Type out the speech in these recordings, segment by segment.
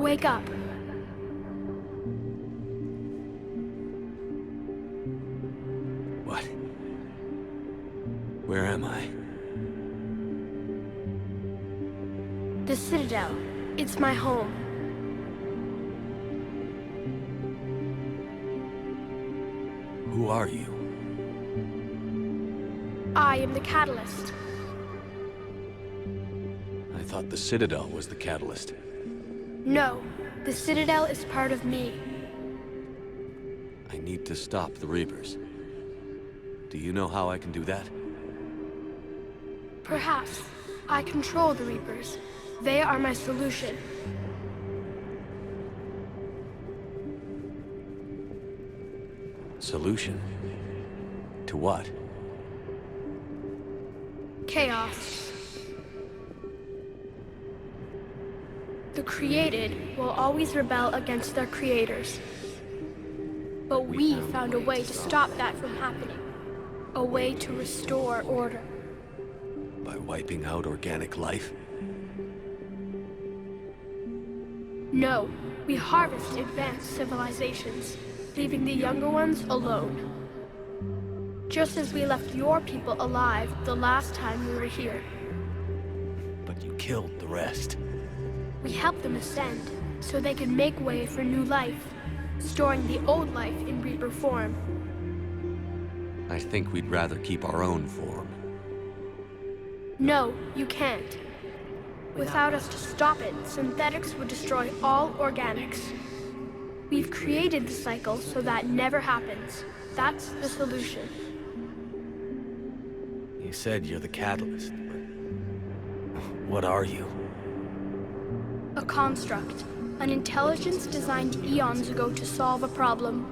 Wake up. What? Where am I? The Citadel. It's my home. Who are you? I am the Catalyst. I thought the Citadel was the catalyst. No, the Citadel is part of me. I need to stop the Reapers. Do you know how I can do that? Perhaps. I control the Reapers. They are my solution. Solution? To what? Chaos. The created will always rebel against their creators. But we found a way to stop that from happening. A way to restore order. By wiping out organic life? No, we harvest advanced civilizations, leaving the younger ones alone. Just as we left your people alive the last time we were here. But you killed the rest. We helped them ascend, so they could make way for new life, storing the old life in Reaper form. I think we'd rather keep our own form. No, you can't. Without us to stop it, synthetics would destroy all organics. We've created the cycle so that never happens. That's the solution. You said you're the catalyst, but what are you? A construct. An intelligence designed eons ago to solve a problem.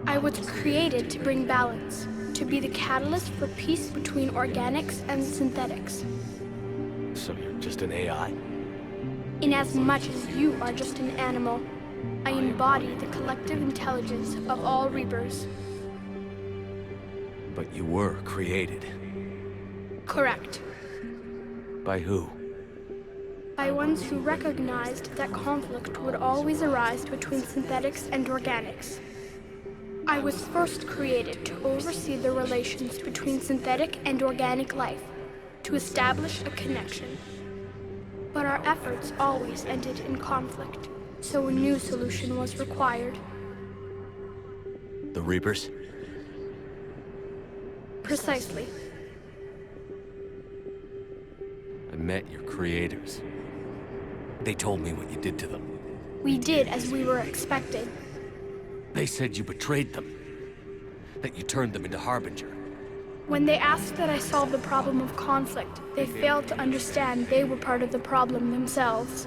I was created to bring balance, to be the catalyst for peace between organics and synthetics. So you're just an AI? In as much as you are just an animal, I embody the collective intelligence of all Reapers. But you were created. Correct. By who? By ones who recognized that conflict would always arise between synthetics and organics. I was first created to oversee the relations between synthetic and organic life, to establish a connection. But our efforts always ended in conflict, so a new solution was required. The Reapers? Precisely. I met your creators. They told me what you did to them. We did as we were expected. They said you betrayed them. That you turned them into Harbinger. When they asked that I solve the problem of conflict, they failed to understand they were part of the problem themselves.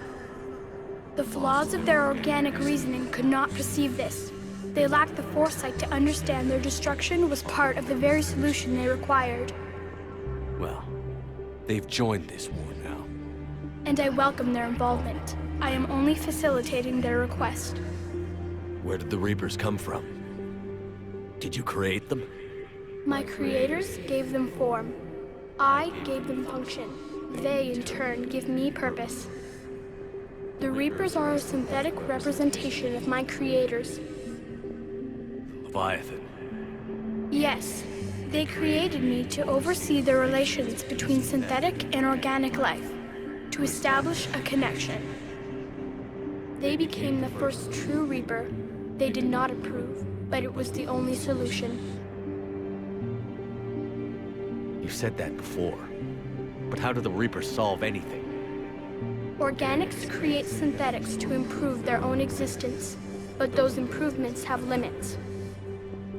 The flaws of their organic reasoning could not perceive this. They lacked the foresight to understand their destruction was part of the very solution they required. Well, they've joined this war now. And I welcome their involvement. I am only facilitating their request. Where did the Reapers come from? Did you create them? My creators gave them form. I gave them function. They, in turn, give me purpose. The Reapers are a synthetic representation of my creators. Leviathan. Yes, they created me to oversee the relations between synthetic and organic life, to establish a connection. They became the first true Reaper. They did not approve, but it was the only solution. You said that before. But how do the Reapers solve anything? Organics create synthetics to improve their own existence, but those improvements have limits.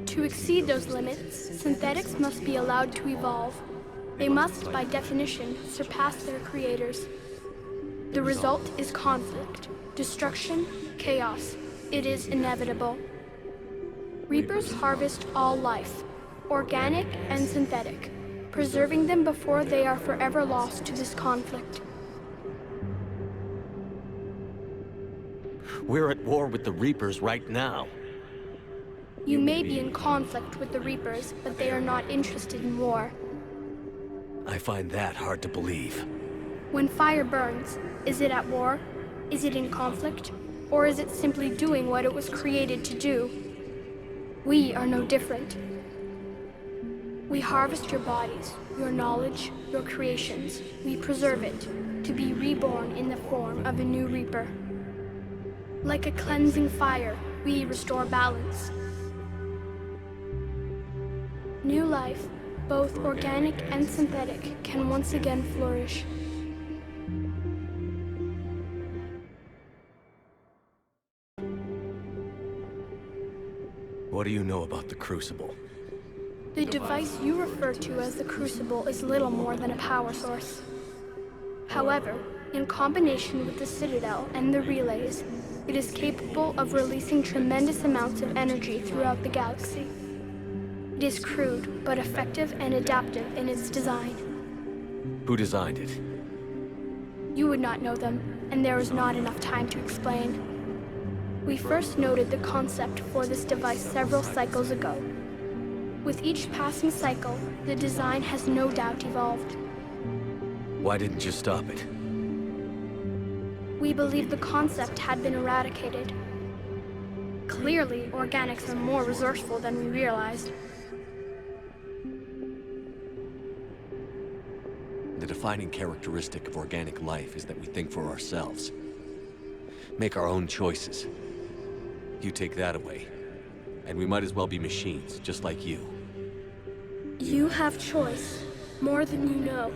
To exceed those limits, synthetics must be allowed to evolve. They must, by definition, surpass their creators. The result is conflict, destruction, chaos. It is inevitable. Reapers harvest all life, organic and synthetic, preserving them before they are forever lost to this conflict. We're at war with the Reapers right now. You may be in conflict with the Reapers, but they are not interested in war. I find that hard to believe. When fire burns, is it at war? Is it in conflict, or is it simply doing what it was created to do? We are no different. We harvest your bodies, your knowledge, your creations. We preserve it, to be reborn in the form of a new Reaper. Like a cleansing fire, we restore balance. New life, both organic and synthetic, can once again flourish. What do you know about the Crucible? The device you refer to as the Crucible is little more than a power source. However, in combination with the Citadel and the relays, it is capable of releasing tremendous amounts of energy throughout the galaxy. It is crude, but effective and adaptive in its design. Who designed it? You would not know them, and there is not enough time to explain. We first noted the concept for this device several cycles ago. With each passing cycle, the design has no doubt evolved. Why didn't you stop it? We believed the concept had been eradicated. Clearly, organics are more resourceful than we realized. The defining characteristic of organic life is that we think for ourselves. Make our own choices. You take that away, and we might as well be machines, just like you. You have choice, more than you know.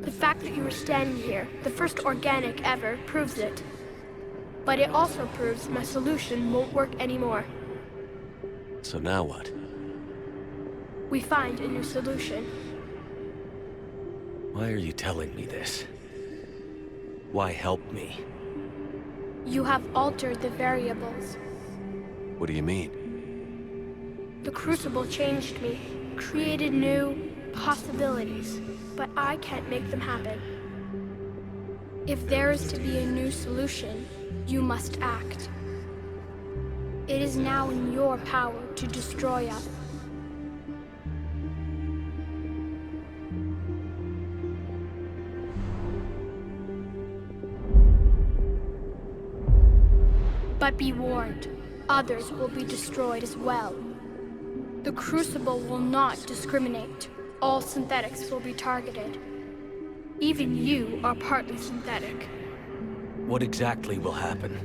The fact that you are standing here, the first organic ever, proves it. But it also proves my solution won't work anymore. So now what? We find a new solution. Why are you telling me this? Why help me? You have altered the variables. What do you mean? The Crucible changed me, created new possibilities, but I can't make them happen. If there is to be a new solution, you must act. It is now in your power to destroy us. But be warned, others will be destroyed as well. The Crucible will not discriminate. All synthetics will be targeted. Even you are partly synthetic. What exactly will happen?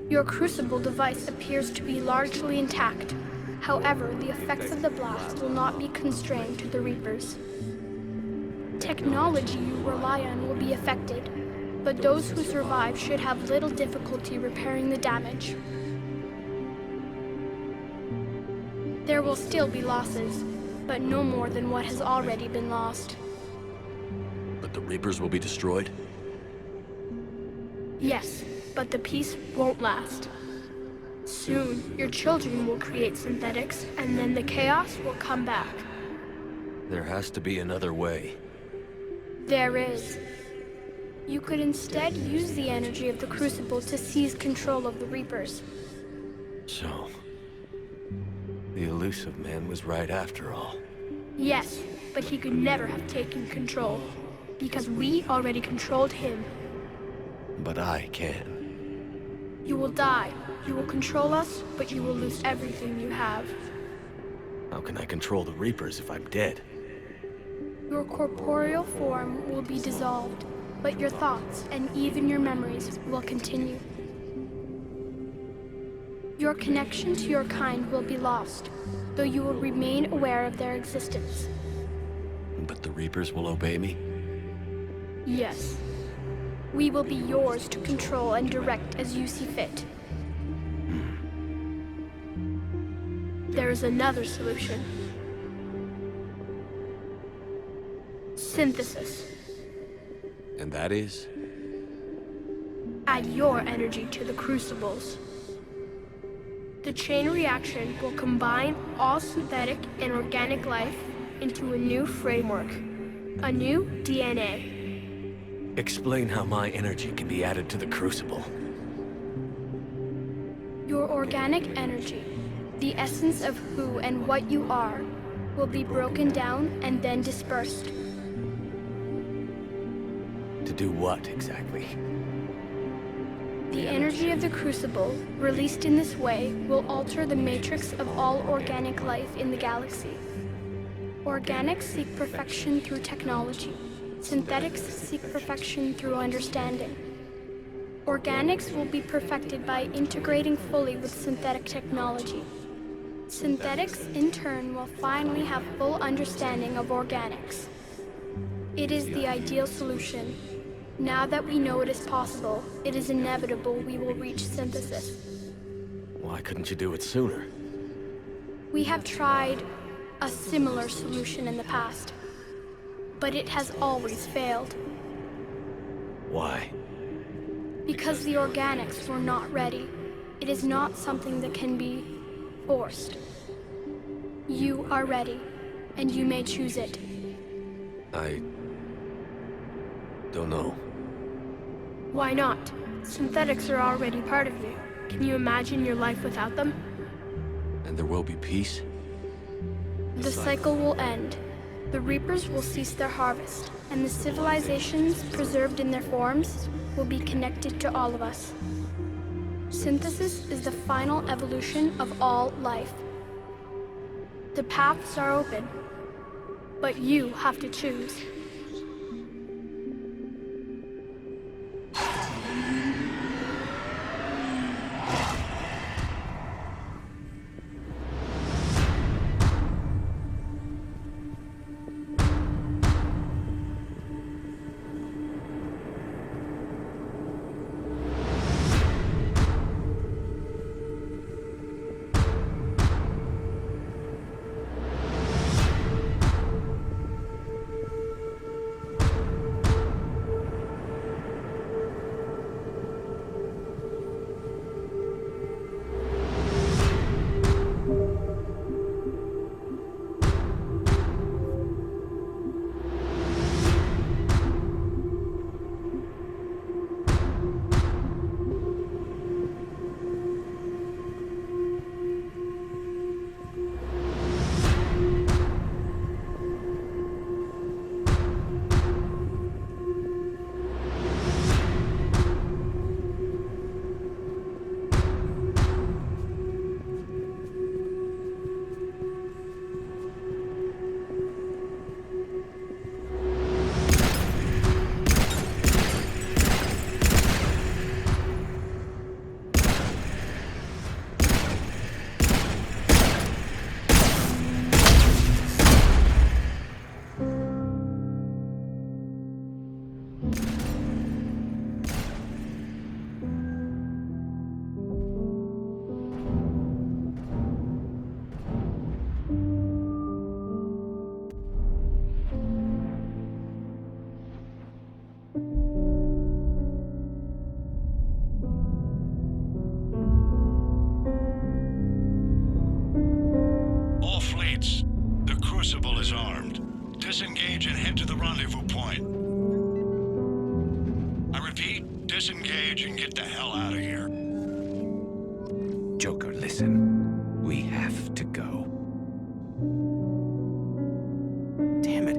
Your Crucible device appears to be largely intact. However, the effects of the blast will not be constrained to the Reapers. Technology you rely on will be affected, but those who survive should have little difficulty repairing the damage. There will still be losses, but no more than what has already been lost. But the Reapers will be destroyed? Yes, but the peace won't last. Soon, your children will create synthetics, and then the chaos will come back. There has to be another way. There is. You could instead use the energy of the Crucible to seize control of the Reapers. So, the elusive man was right after all. Yes, but he could never have taken control, because we already controlled him. But I can. You will die. You will control us, but you will lose everything you have. How can I control the Reapers if I'm dead? Your corporeal form will be dissolved, but your thoughts and even your memories will continue. Your connection to your kind will be lost, though you will remain aware of their existence. But the Reapers will obey me? Yes. We will be yours to control and direct as you see fit. There is another solution. Synthesis. And that is? Add your energy to the Crucibles. The chain reaction will combine all synthetic and organic life into a new framework, a new DNA. Explain how my energy can be added to the Crucible. Your organic energy, the essence of who and what you are, will be broken down and then dispersed. To do what, exactly? The energy of the Crucible, released in this way, will alter the matrix of all organic life in the galaxy. Organics seek perfection through technology. Synthetics seek perfection through understanding. Organics will be perfected by integrating fully with synthetic technology. Synthetics, in turn, will finally have full understanding of organics. It is the ideal solution. Now that we know it is possible, it is inevitable we will reach synthesis. Why couldn't you do it sooner? We have tried a similar solution in the past, but it has always failed. Why? Because the organics were not ready. It is not something that can be forced. You are ready, and you may choose it. I don't know. Why not? Synthetics are already part of you. Can you imagine your life without them? And there will be peace? The cycle will end. The reapers will cease their harvest, and the civilizations preserved in their forms will be connected to all of us. Synthesis is the final evolution of all life. The paths are open, but you have to choose. Disengage and head to the rendezvous point. I repeat, disengage and get the hell out of here. Joker, listen. We have to go. Damn it.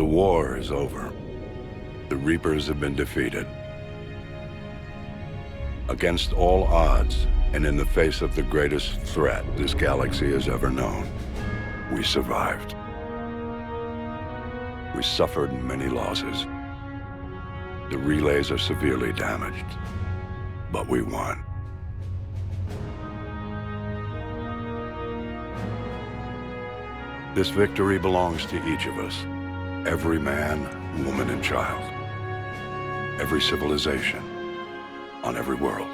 war is over. The Reapers have been defeated. Against all odds, and in the face of the greatest threat this galaxy has ever known, we survived. We suffered many losses. The relays are severely damaged, but we won. This victory belongs to each of us. Every man, woman, and child. Every civilization on every world.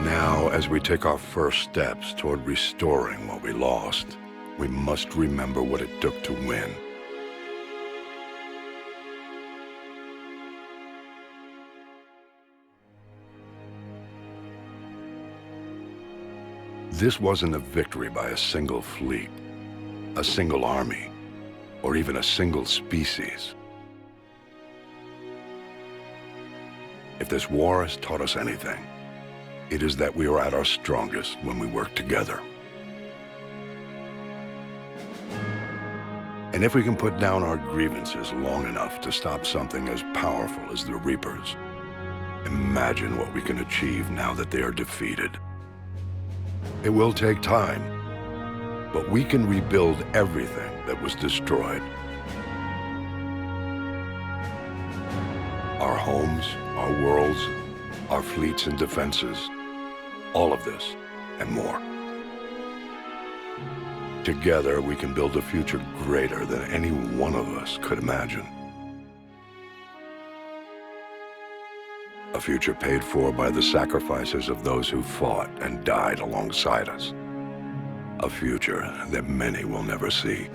Now, as we take our first steps toward restoring what we lost, we must remember what it took to win. This wasn't a victory by a single fleet, a single army, or even a single species. If this war has taught us anything, it is that we are at our strongest when we work together. And if we can put down our grievances long enough to stop something as powerful as the Reapers, imagine what we can achieve now that they are defeated. It will take time, but we can rebuild everything that was destroyed. Our homes, our worlds, our fleets and defenses, all of this and more. Together, we can build a future greater than any one of us could imagine. A future paid for by the sacrifices of those who fought and died alongside us. A future that many will never see.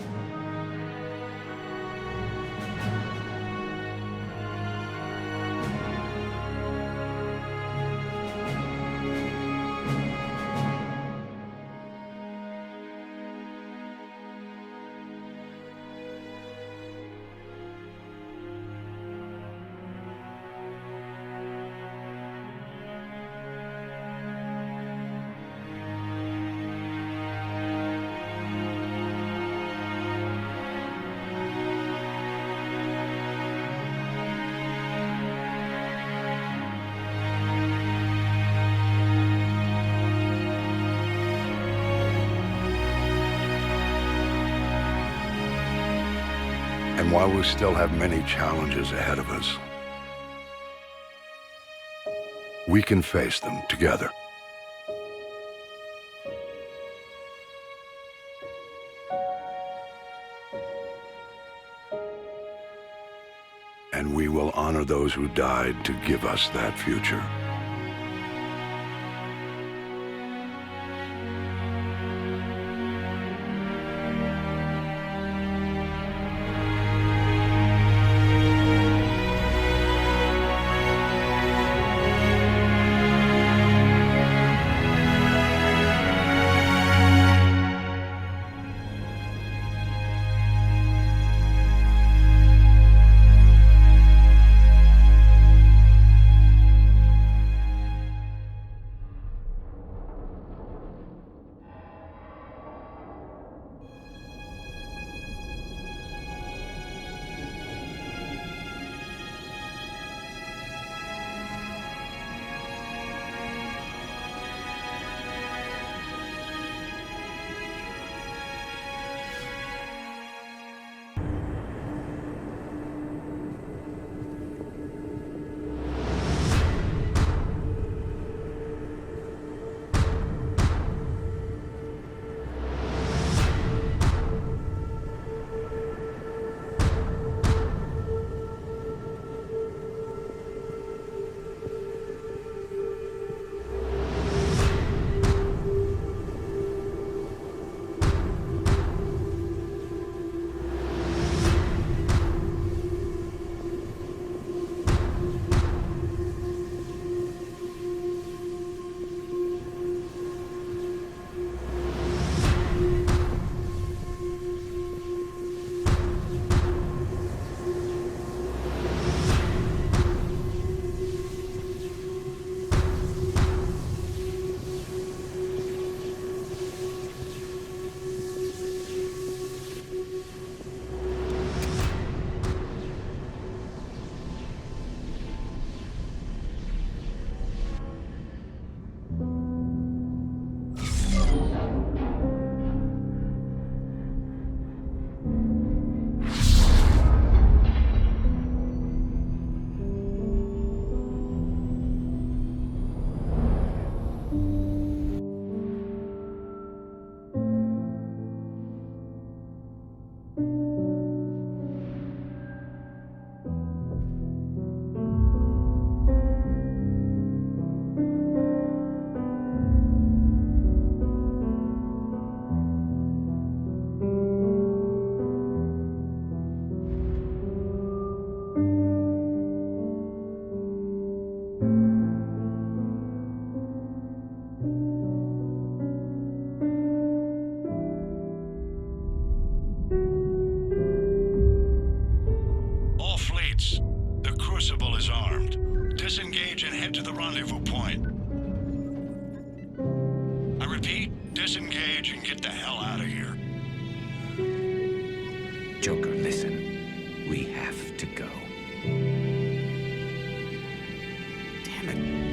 And while we still have many challenges ahead of us, we can face them together. And we will honor those who died to give us that future. gates. The Crucible is armed. Disengage and head to the rendezvous point. I repeat, disengage and get the hell out of here. Joker, listen. We have to go. Damn it.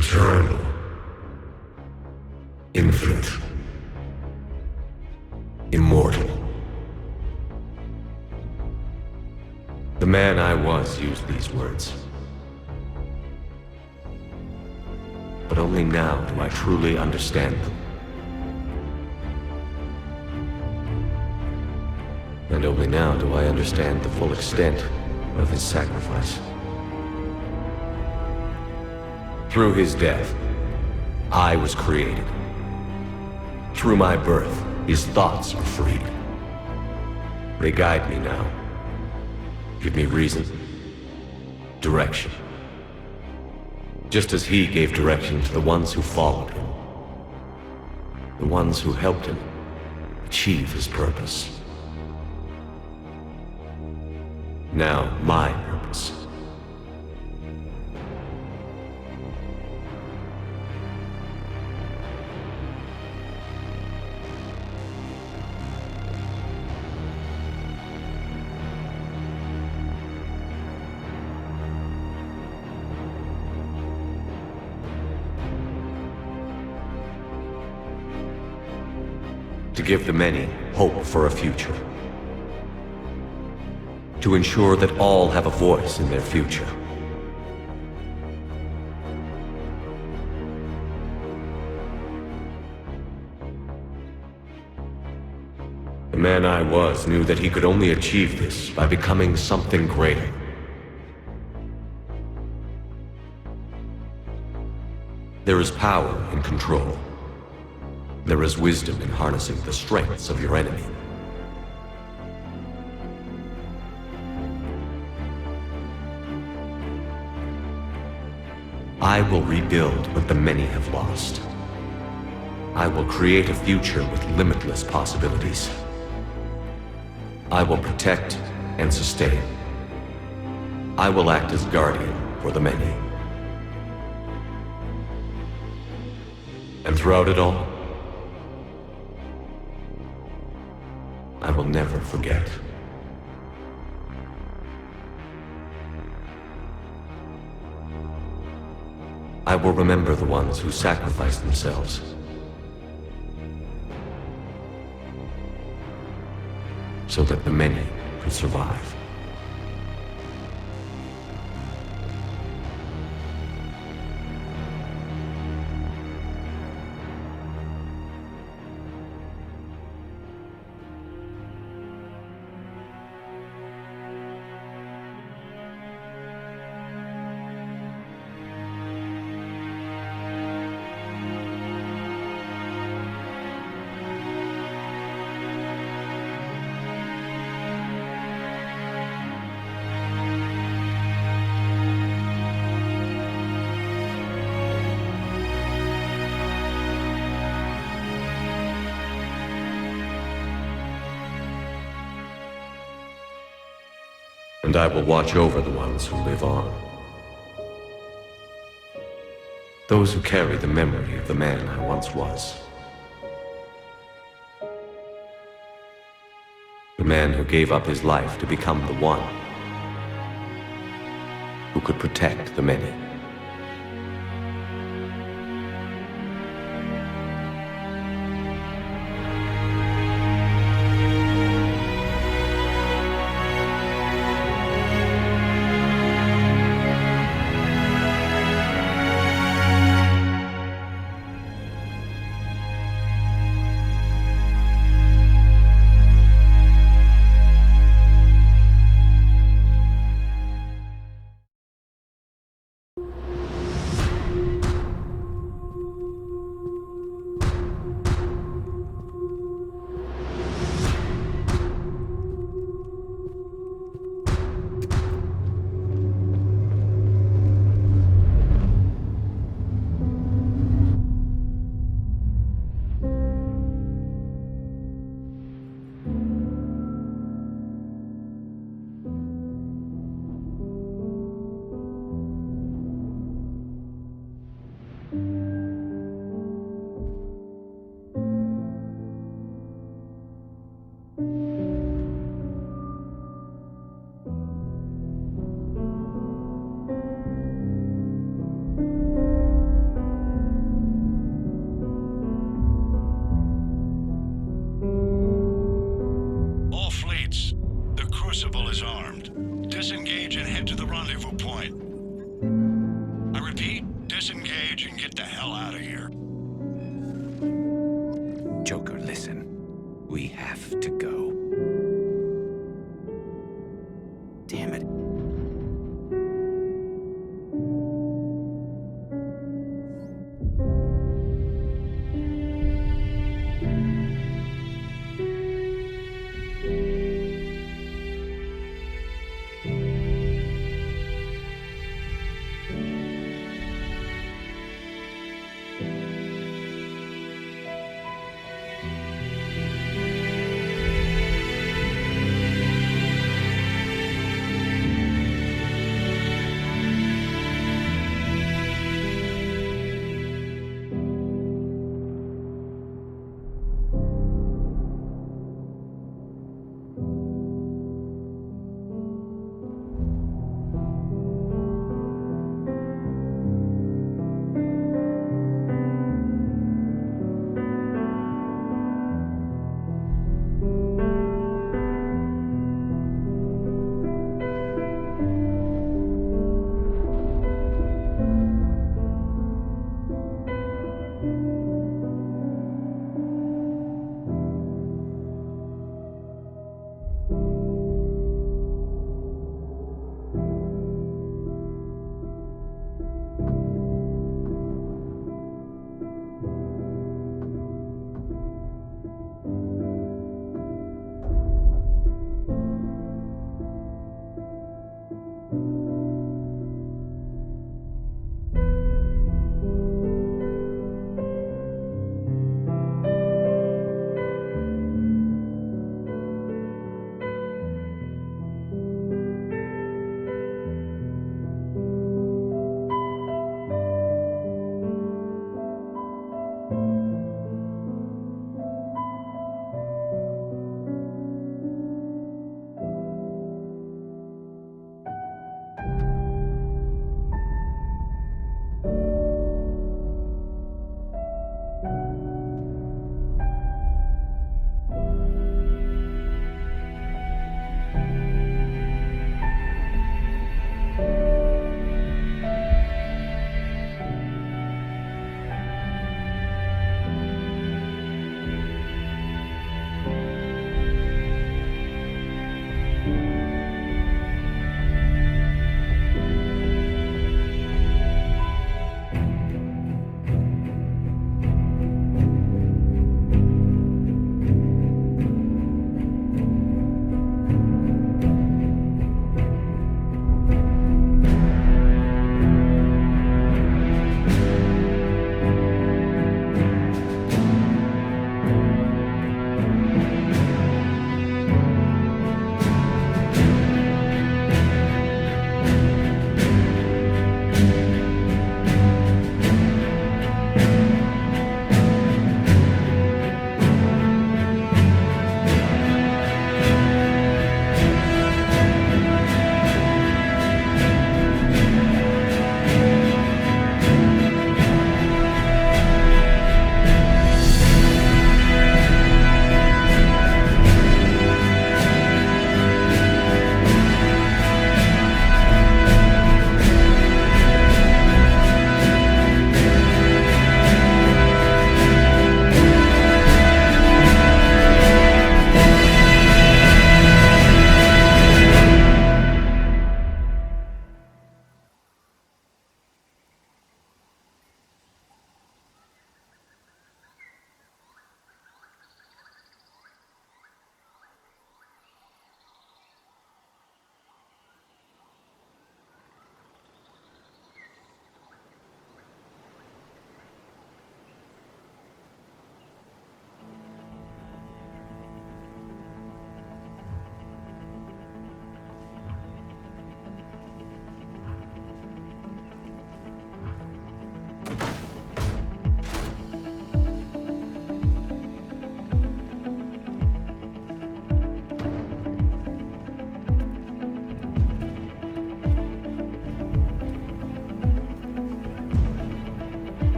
eternal, infinite, immortal. The man I was used these words. But only now do I truly understand them. And only now do I understand the full extent of his sacrifice. Through his death, I was created. Through my birth, his thoughts are freed. They guide me now. Give me reason, direction. Just as he gave direction to the ones who followed him. The ones who helped him achieve his purpose. Now, my purpose. To give the many hope for a future. To ensure that all have a voice in their future. The man I was knew that he could only achieve this by becoming something greater. There is power in control. There is wisdom in harnessing the strengths of your enemy. I will rebuild what the many have lost. I will create a future with limitless possibilities. I will protect and sustain. I will act as guardian for the many. And throughout it all, I will never forget. I will remember the ones who sacrificed themselves. So that the many could survive. And I will watch over the ones who live on. Those who carry the memory of the man I once was. The man who gave up his life to become the one who could protect the many. rendezvous point. I repeat, disengage and get the hell out of here. Joker, listen. We have to go. Damn it.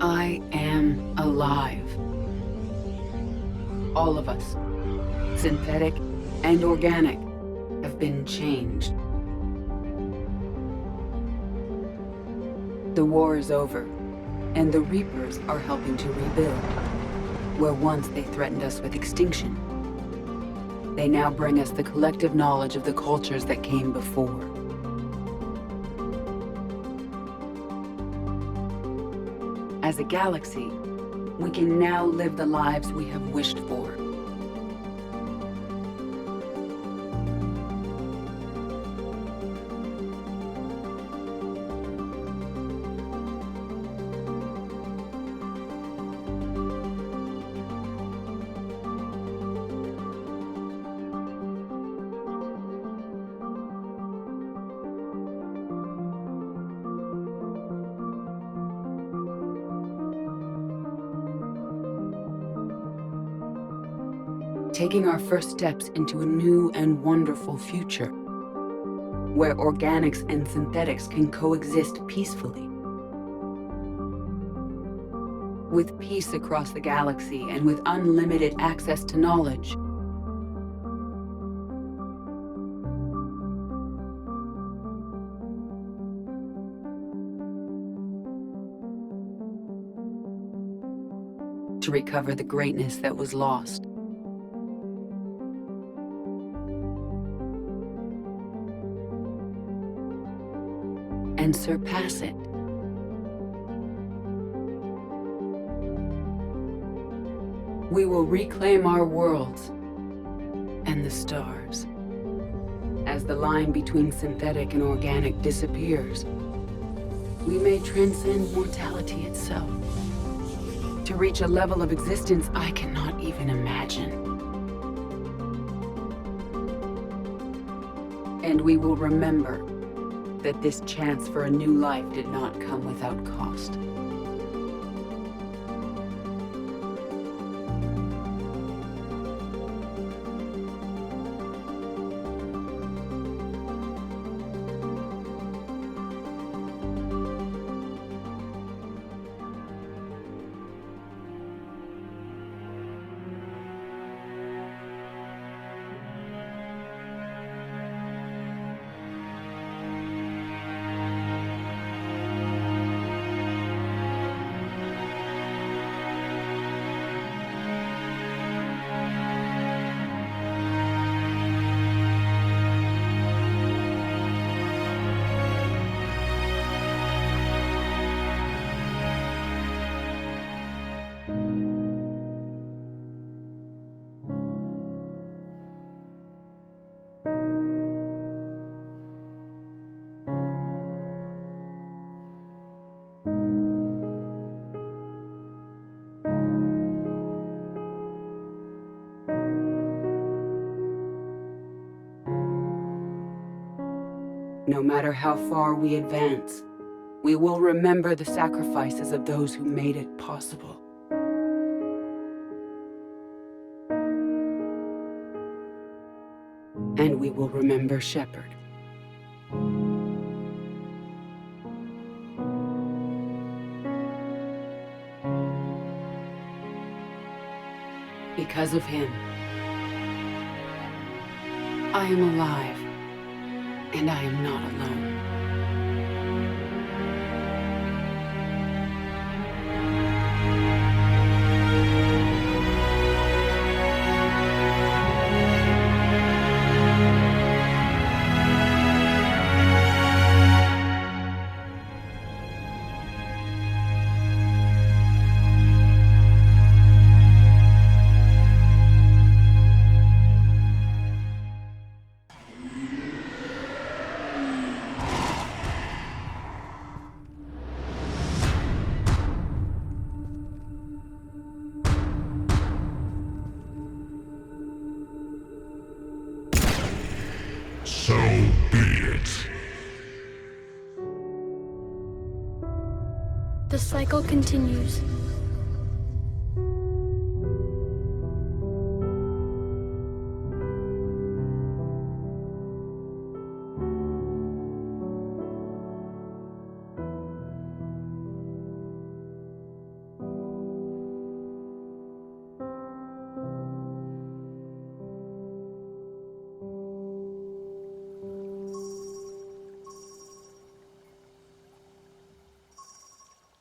I am alive. All of us, synthetic and organic, have been changed. The war is over, and the Reapers are helping to rebuild. Where once they threatened us with extinction, they now bring us the collective knowledge of the cultures that came before. As a galaxy, we can now live the lives we have wished for. Taking our first steps into a new and wonderful future, where organics and synthetics can coexist peacefully. With peace across the galaxy and with unlimited access to knowledge. To recover the greatness that was lost. And surpass it. We will reclaim our worlds and the stars. As the line between synthetic and organic disappears, we may transcend mortality itself to reach a level of existence I cannot even imagine. And we will remember that this chance for a new life did not come without cost. No matter how far we advance, we will remember the sacrifices of those who made it possible. And we will remember Shepard. Because of him, I am alive. And I am not alone. So be it. The cycle continues.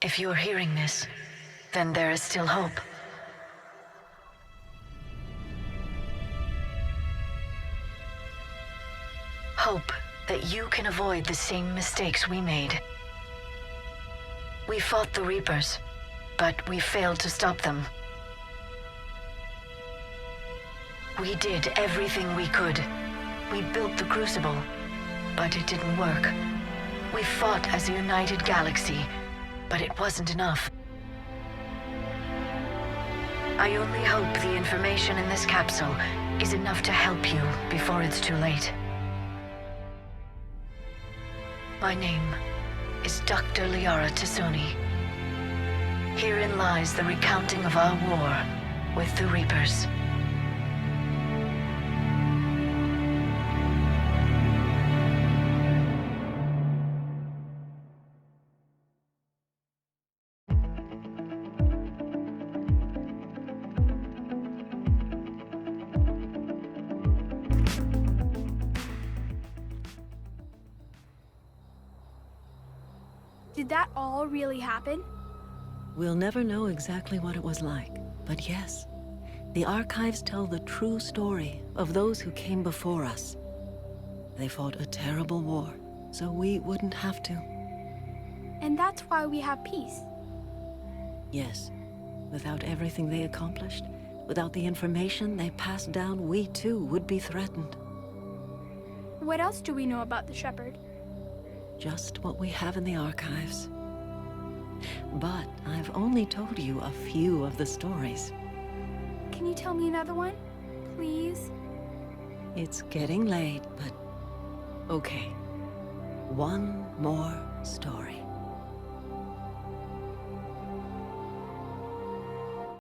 If you're hearing this, then there is still hope. Hope that you can avoid the same mistakes we made. We fought the Reapers, but we failed to stop them. We did everything we could. We built the Crucible, but it didn't work. We fought as a united galaxy, but it wasn't enough. I only hope the information in this capsule is enough to help you before it's too late. My name is Dr. Liara T'Soni. Herein lies the recounting of our war with the Reapers. Did that all really happen? We'll never know exactly what it was like, but yes, the archives tell the true story of those who came before us. They fought a terrible war, so we wouldn't have to. And that's why we have peace. Yes, without everything they accomplished, without the information they passed down, we too would be threatened. What else do we know about the Shepherd? Just what we have in the archives. But I've only told you a few of the stories. Can you tell me another one, please? It's getting late, but okay. One more story.